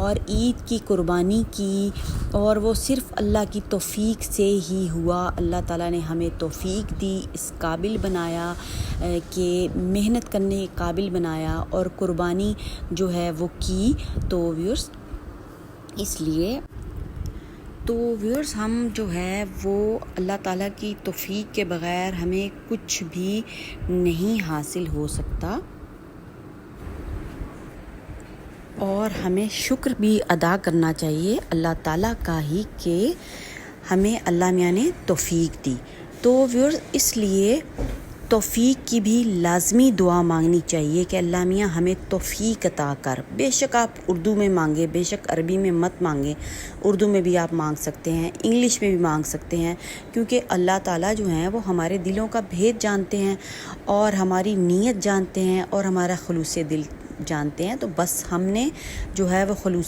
اور عید کی قربانی کی، اور وہ صرف اللہ کی توفیق سے ہی ہوا۔ اللہ تعالیٰ نے ہمیں توفیق دی، اس قابل بنایا کہ محنت کرنے کے قابل بنایا اور قربانی جو ہے وہ کی۔ تو ویورز اس لیے ویورز ہم جو ہے وہ اللہ تعالیٰ کی توفیق کے بغیر ہمیں کچھ بھی نہیں حاصل ہو سکتا، اور ہمیں شکر بھی ادا کرنا چاہیے اللہ تعالیٰ کا ہی کہ ہمیں اللہ میاں نے توفیق دی۔ تو ویورز اس لیے توفیق کی بھی لازمی دعا مانگنی چاہیے کہ اللہ میاں ہمیں توفیق عطا کر۔ بے شک آپ اردو میں مانگیں، بے شک عربی میں مت مانگیں، اردو میں بھی آپ مانگ سکتے ہیں، انگلش میں بھی مانگ سکتے ہیں، کیونکہ اللہ تعالیٰ جو ہیں وہ ہمارے دلوں کا بھید جانتے ہیں اور ہماری نیت جانتے ہیں اور ہمارا خلوص دل جانتے ہیں۔ تو بس ہم نے جو ہے وہ خلوص